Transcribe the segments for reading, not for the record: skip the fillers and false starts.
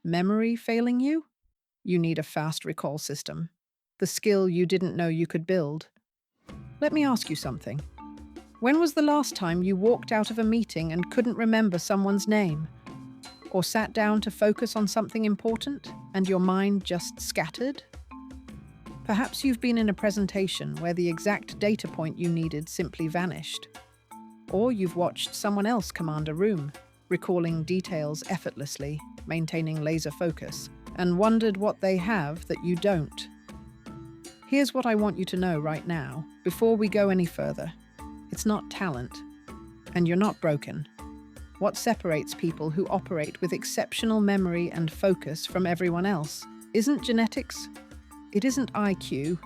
Memory failing you? You need a fast recall system, the skill you didn't know you could build. Let me ask you something. When was the last time you walked out of a meeting and couldn't remember someone's name? Or sat down to focus on something important and your mind just scattered? Perhaps you've been in a presentation where the exact data point you needed simply vanished. Or you've watched someone else command a room, recalling details effortlessly, maintaining laser focus, and wondered what they have that you don't. Here's what I want you to know right now, before we go any further. It's not talent, and you're not broken. What separates people who operate with exceptional memory and focus from everyone else isn't genetics, it isn't IQ,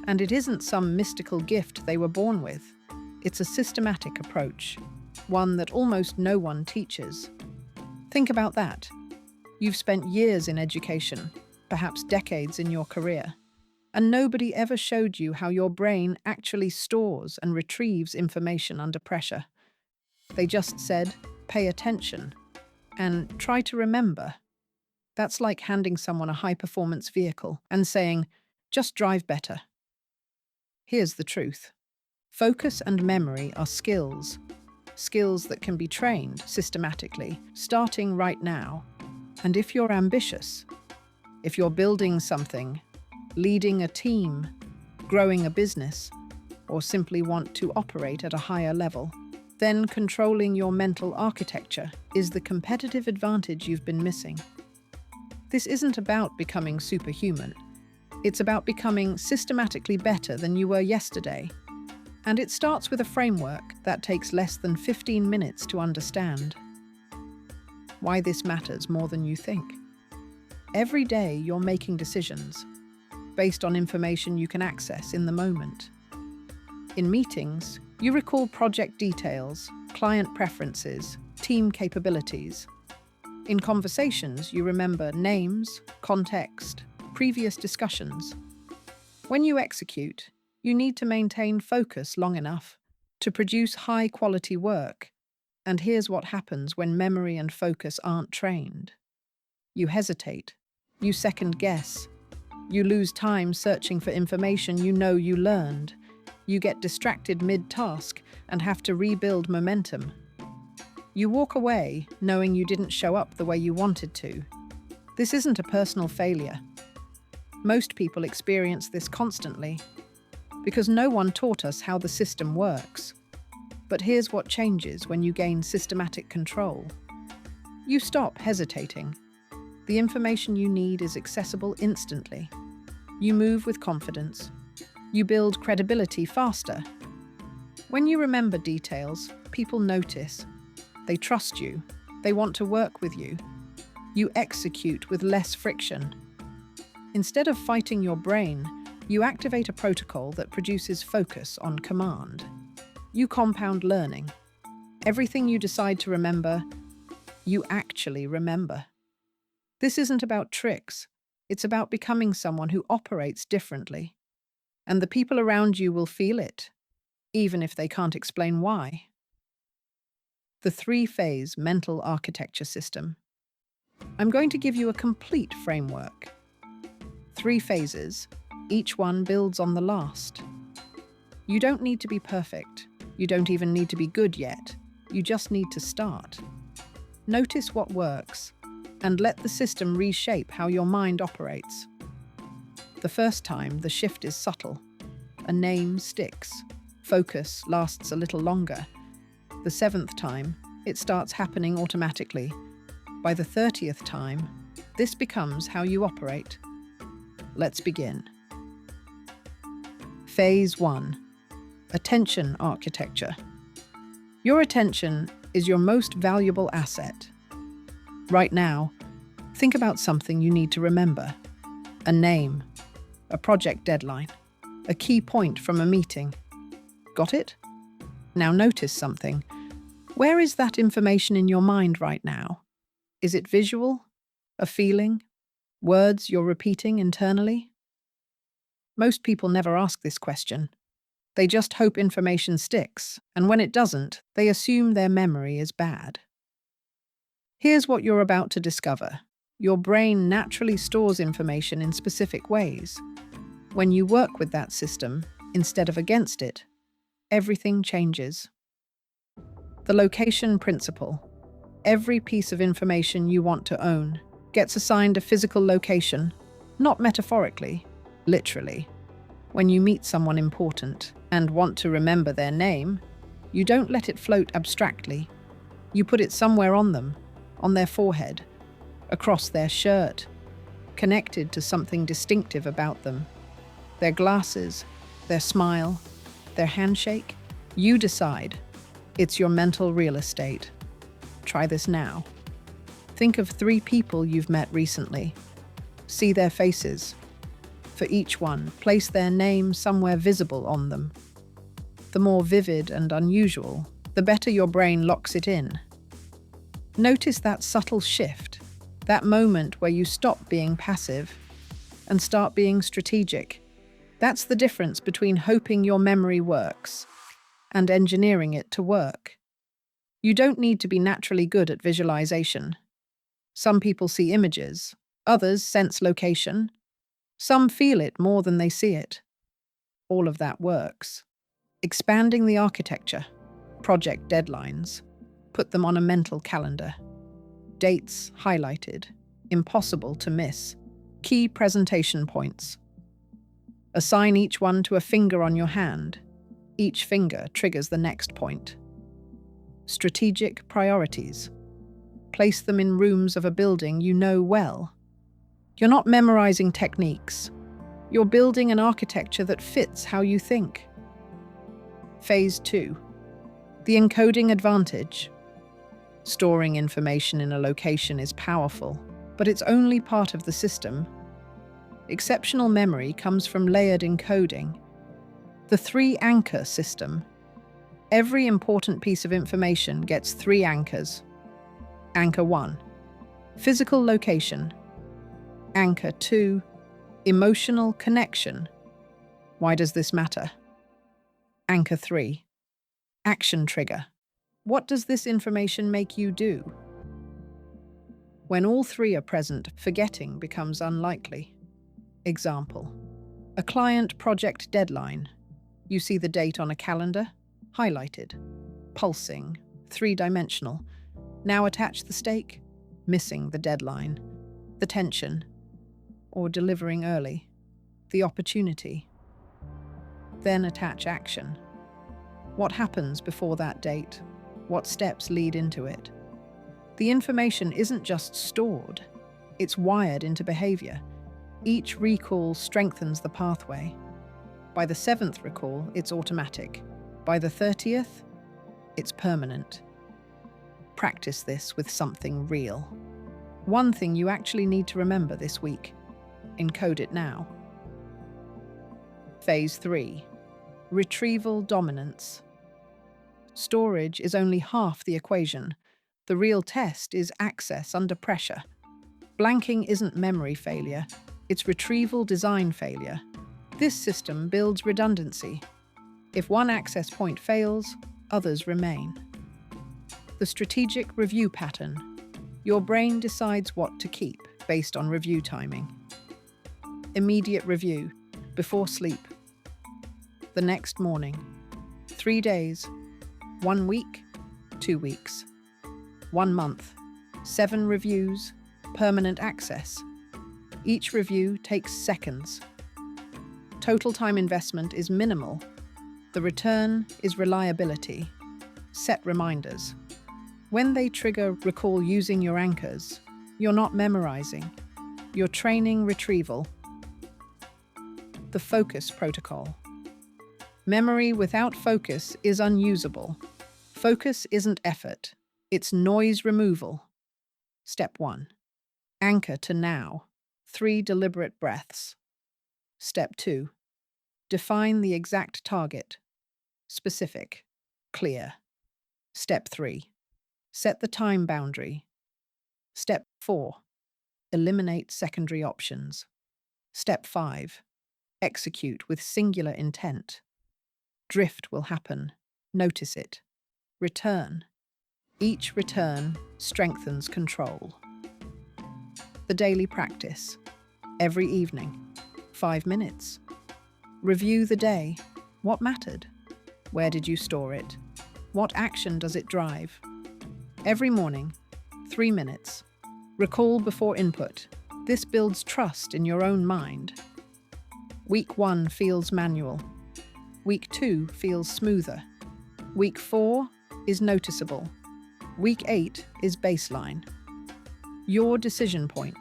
and it isn't some mystical gift they were born with. It's a systematic approach, one that almost no one teaches. Think about that. You've spent years in education, perhaps decades in your career, and nobody ever showed you how your brain actually stores and retrieves information under pressure. They just said, pay attention and try to remember. That's like handing someone a high-performance vehicle and saying, just drive better. Here's the truth. Focus and memory are skills that can be trained systematically, starting right now. And if you're ambitious, if you're building something, leading a team, growing a business, or simply want to operate at a higher level, then controlling your mental architecture is the competitive advantage you've been missing. This isn't about becoming superhuman. It's about becoming systematically better than you were yesterday. And it starts with a framework that takes less than 15 minutes to understand. Why this matters more than you think. Every day you're making decisions based on information you can access in the moment. In meetings, you recall project details, client preferences, team capabilities. In conversations, you remember names, context, previous discussions. When you execute, you need to maintain focus long enough to produce high-quality work. And here's what happens when memory and focus aren't trained. You hesitate. You second-guess. You lose time searching for information you know you learned. You get distracted mid-task and have to rebuild momentum. You walk away knowing you didn't show up the way you wanted to. This isn't a personal failure. Most people experience this constantly because no one taught us how the system works. But here's what changes when you gain systematic control. You stop hesitating. The information you need is accessible instantly. You move with confidence. You build credibility faster. When you remember details, people notice. They trust you. They want to work with you. You execute with less friction. Instead of fighting your brain, you activate a protocol that produces focus on command. You compound learning. Everything you decide to remember, you actually remember. This isn't about tricks. It's about becoming someone who operates differently. And the people around you will feel it, even if they can't explain why. The three-phase mental architecture system. I'm going to give you a complete framework. 3 phases, each one builds on the last. You don't need to be perfect. You don't even need to be good yet. You just need to start. Notice what works, and let the system reshape how your mind operates. The first time, the shift is subtle. A name sticks. Focus lasts a little longer. The 7th time, it starts happening automatically. By the 30th time, this becomes how you operate. Let's begin. Phase 1. Attention architecture. Your attention is your most valuable asset. Right now, think about something you need to remember. A name, a project deadline, a key point from a meeting. Got it? Now notice something. Where is that information in your mind right now? Is it visual? A feeling? Words you're repeating internally? Most people never ask this question. They just hope information sticks, and when it doesn't, they assume their memory is bad. Here's what you're about to discover. Your brain naturally stores information in specific ways. When you work with that system instead of against it, everything changes. The location principle. Every piece of information you want to own gets assigned a physical location, not metaphorically, literally. When you meet someone important and want to remember their name, you don't let it float abstractly. You put it somewhere on them, on their forehead, across their shirt, connected to something distinctive about them. Their glasses, their smile, their handshake. You decide. It's your mental real estate. Try this now. Think of 3 people you've met recently. See their faces. For each one, place their name somewhere visible on them. The more vivid and unusual, the better your brain locks it in. Notice that subtle shift, that moment where you stop being passive and start being strategic. That's the difference between hoping your memory works and engineering it to work. You don't need to be naturally good at visualization. Some people see images, others sense location. Some feel it more than they see it. All of that works. Expanding the architecture, project deadlines, put them on a mental calendar. Dates highlighted, impossible to miss. Key presentation points. Assign each one to a finger on your hand. Each finger triggers the next point. Strategic priorities. Place them in rooms of a building you know well. You're not memorizing techniques. You're building an architecture that fits how you think. Phase 2. The encoding advantage. Storing information in a location is powerful, but it's only part of the system. Exceptional memory comes from layered encoding. The 3 anchor system. Every important piece of information gets 3 anchors. Anchor 1, physical location. Anchor 2, emotional connection. Why does this matter? Anchor 3, action trigger. What does this information make you do? When all 3 are present, forgetting becomes unlikely. Example: a client project deadline. You see the date on a calendar, highlighted, pulsing, 3-dimensional. Now attach the stake, missing the deadline, the tension, or delivering early, the opportunity. Then attach action. What happens before that date? What steps lead into it? The information isn't just stored, it's wired into behavior. Each recall strengthens the pathway. By the 7th recall, it's automatic. By the 30th, it's permanent. Practice this with something real. One thing you actually need to remember this week. Encode it now. Phase 3. Retrieval dominance. Storage is only half the equation. The real test is access under pressure. Blanking isn't memory failure, it's retrieval design failure. This system builds redundancy. If one access point fails, others remain. The strategic review pattern. Your brain decides what to keep based on review timing. Immediate review, before sleep. The next morning. 3 days. 1 week. 2 weeks. 1 month. 7 reviews. Permanent access. Each review takes seconds. Total time investment is minimal. The return is reliability. Set reminders. When they trigger recall using your anchors, you're not memorizing. You're training retrieval. The focus protocol. Memory without focus is unusable. Focus isn't effort, it's noise removal. Step 1. Anchor to now. 3 deliberate breaths. Step 2. Define the exact target. Specific. Clear. Step 3. Set the time boundary. Step 4. Eliminate secondary options. Step 5. Execute with singular intent. Drift will happen. Notice it. Return. Each return strengthens control. The daily practice. Every evening. 5 minutes. Review the day. What mattered? Where did you store it? What action does it drive? Every morning. 3 minutes. Recall before input. This builds trust in your own mind. Week 1 feels manual. Week 2 feels smoother. Week 4 is noticeable. Week 8 is baseline. Your decision point.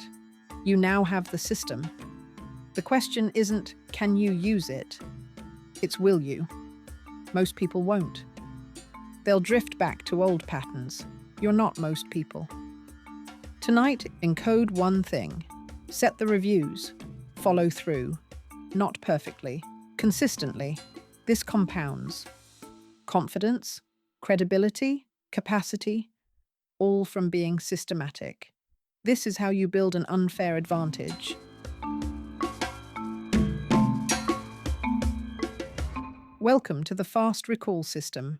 You now have the system. The question isn't, can you use it? It's, will you? Most people won't. They'll drift back to old patterns. You're not most people. Tonight, encode one thing. Set the reviews. Follow through. Not perfectly. Consistently. This compounds. Confidence, credibility, capacity, all from being systematic. This is how you build an unfair advantage. Welcome to the fast recall system.